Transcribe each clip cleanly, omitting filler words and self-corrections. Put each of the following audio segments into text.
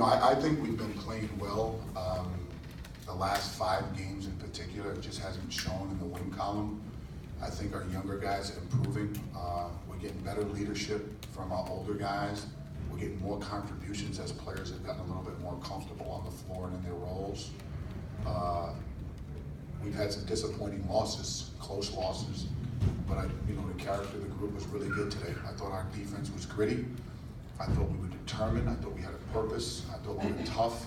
I think we've been playing well. The last 5 games in particular, it just hasn't shown in the win column. I think our younger guys are improving. We're getting better leadership from our older guys. We're getting more contributions as players have gotten a little bit more comfortable on the floor and in their roles. We've had some disappointing losses, close losses, but the character of the group was really good today. I thought our defense was gritty. I thought we were determined. I thought we had a purpose. I thought we were tough.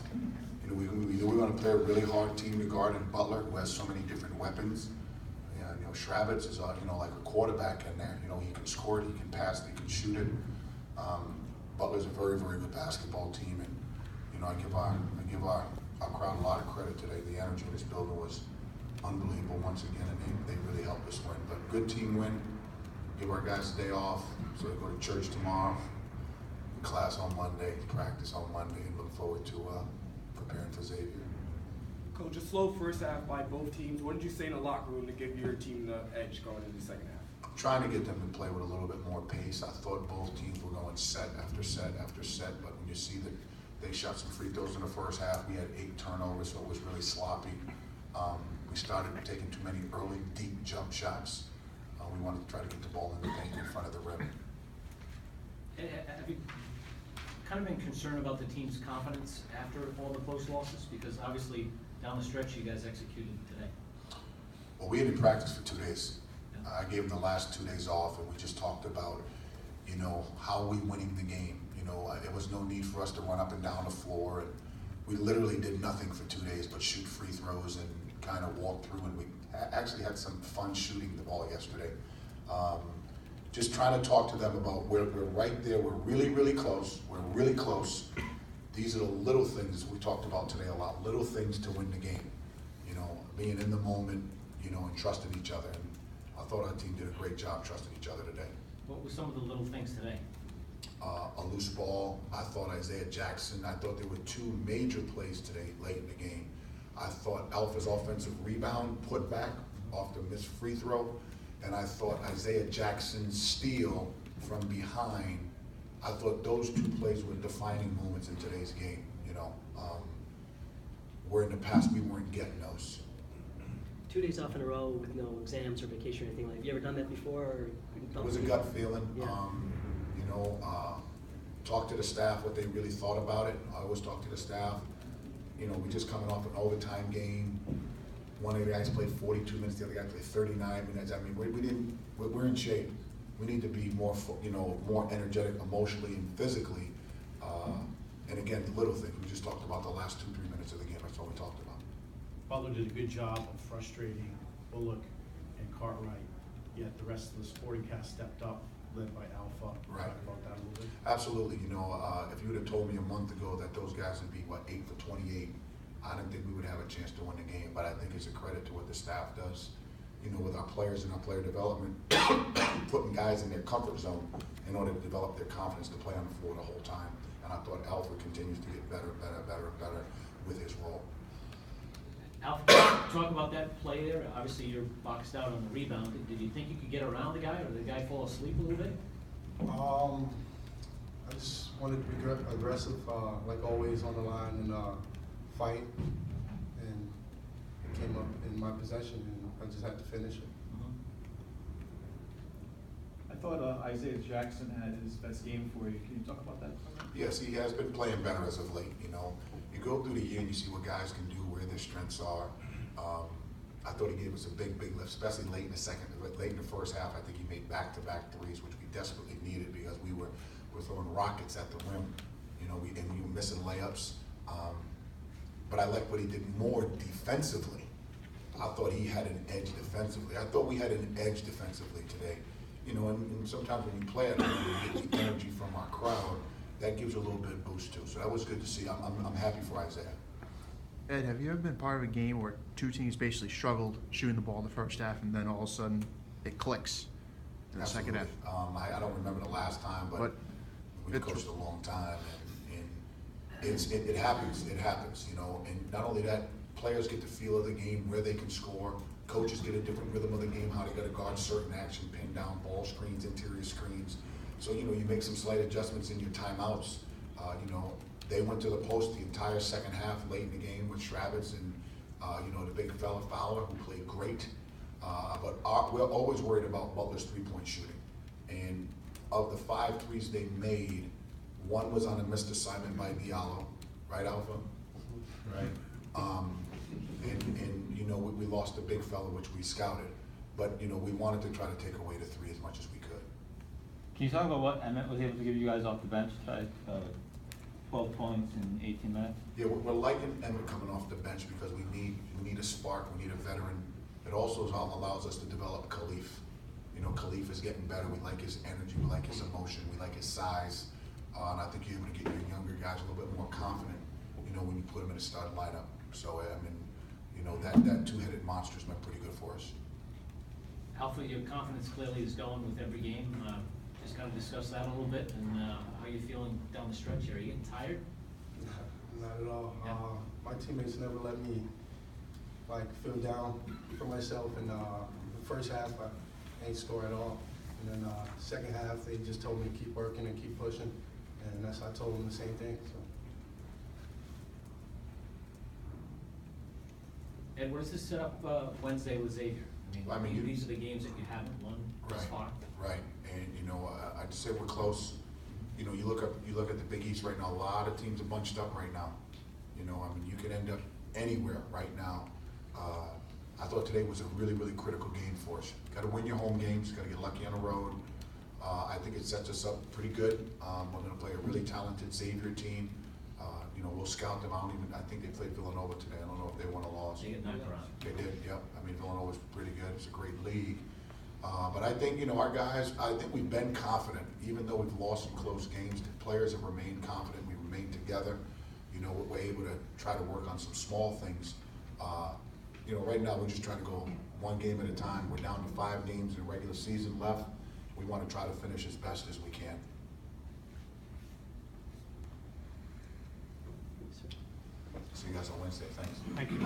We knew we were going to play a really hard team to guard in Butler, who has so many different weapons. Schravitz is like a quarterback in there. He can score it, he can pass it, he can shoot it. Butler's a very, very good basketball team, and I give our crowd a lot of credit today. The energy in this building was unbelievable once again, and they really helped us win. But good team win. Give our guys a day off, so they go to church tomorrow, class on Monday, practice on Monday, and look forward to preparing for Xavier. Coach, a slow first half by both teams. What did you say in the locker room to give your team the edge going into the second half? I'm trying to get them to play with a little bit more pace. I thought both teams were going set after set after set, but when you see that they shot some free throws in the first half, we had 8 turnovers, so it was really sloppy. We started taking too many early, deep jump shots. We wanted to try to get the ball in the paint in front of the rim. Have you kind of been concerned about the team's confidence after all the close losses? Because obviously, down the stretch, you guys executed today. Well, we had been practice for 2 days. I gave them the last 2 days off, and we just talked about, how are we winning the game? There was no need for us to run up and down the floor, and we literally did nothing for 2 days but shoot free throws and kind of walk through, and we actually had some fun shooting the ball yesterday. Just trying to talk to them about we're right there, we're really, really close, we're really close. These are the little things we talked about today a lot, little things to win the game. Being in the moment, and trusting each other. And I thought our team did a great job trusting each other today. What were some of the little things today? A loose ball. I thought Isaiah Jackson, I thought there were 2 major plays today late in the game. I thought Alpha's offensive rebound put back off the missed free throw, and I thought Isaiah Jackson's steal from behind. I thought those 2 plays were defining moments in today's game. Where in the past we weren't getting those. 2 days off in a row with no exams or vacation or anything like that. Have you ever done that before? Or it was a gut feeling. Yeah. Talk to the staff what they really thought about it. I always talk to the staff. We're just coming off an overtime game. One of the guys played 42 minutes, the other guy played 39 minutes. I mean, we're in shape. We need to be more, more energetic emotionally and physically. And again, the little things. We just talked about the last 2-3 minutes of the game. That's all we talked about. Butler did a good job of frustrating Bullock and Cartwright, yet the rest of the supporting cast stepped up, led by Alpha. Right. Talk about that a little bit. Absolutely. If you would have told me a month ago that those guys would be 8 for 28, I didn't think we would have a chance to win the game. But I think it's a credit to what the staff does, with our players and our player development, putting guys in their comfort zone in order to develop their confidence to play on the floor the whole time. And I thought Alpha continues to get better with his role. Alpha, talk about that play there. Obviously, you're boxed out on the rebound. Did you think you could get around the guy, or did the guy fall asleep a little bit? I just wanted to be aggressive, like always on the line, and fight. And it came up in my possession, and I just had to finish it. I thought Isaiah Jackson had his best game for you. Can you talk about that? Yes, he has been playing better as of late. You go through the year and you see what guys can do, where their strengths are. I thought he gave us a big lift, especially late in the first half. I think he made back-to-back threes, which we desperately needed because we were throwing rockets at the rim. And we were missing layups. But I like what he did more defensively. I thought he had an edge defensively. I thought we had an edge defensively today. And sometimes when you play it, you get the energy from our crowd. That gives you a little bit of boost too. So that was good to see. I'm happy for Isaiah. Ed, have you ever been part of a game where 2 teams basically struggled shooting the ball in the first half, and then all of a sudden it clicks in the second half? I don't remember the last time, but we've coached a long time, and it happens. It happens, And not only that, players get the feel of the game, where they can score. Coaches get a different rhythm of the game, how they got to guard certain action, pin down ball screens, interior screens. So you make some slight adjustments in your timeouts. They went to the post the entire second half late in the game with Shravitz and, the big fella Fowler, who played great. But we're always worried about Butler's three-point shooting. And of the 5 threes they made, one was on a missed assignment by Diallo, right, Alpha? Right. We lost a big fella, which we scouted. But, we wanted to try to take away the 3 as much as we could. Can you talk about what Emmett was able to give you guys off the bench, 12 points in 18 minutes? Yeah, we're liking Emmett coming off the bench because we need a spark, we need a veteran. It also allows us to develop Khalif. Khalif is getting better. We like his energy, we like his emotion, we like his size. And I think you're able to get your younger guys a little bit more confident, when you put them in a starting lineup. So, that two-headed monster's been pretty good for us. Alpha, your confidence clearly is going with every game. Just kind of discuss that a little bit and how you're feeling down the stretch here. Are you getting tired? Not at all. Yeah. My teammates never let me feel down for myself. And the first half, I ain't score at all. And then second half, they just told me to keep working and keep pushing. And I told them the same thing. So. And what does this set up Wednesday with Xavier? These are the games that you haven't won thus far. Right, and I'd say we're close. You look at the Big East right now. A lot of teams are bunched up right now. You could end up anywhere right now. I thought today was a really, really critical game for us. Got to win your home games. Got to get lucky on the road. I think it sets us up pretty good. We're going to play a really talented Xavier team. We'll scout them out. I think they played Villanova today. I don't know if they won or lost. They get knocked around. They did, yep. Villanova's pretty good. It's a great league. But I think, our guys, I think we've been confident. Even though we've lost some close games, the players have remained confident. We've remained together. We're able to try to work on some small things. Right now we're just trying to go one game at a time. We're down to 5 games in the regular season left. We want to try to finish as best as we can. See you guys on Wednesday. Thanks. Thank you.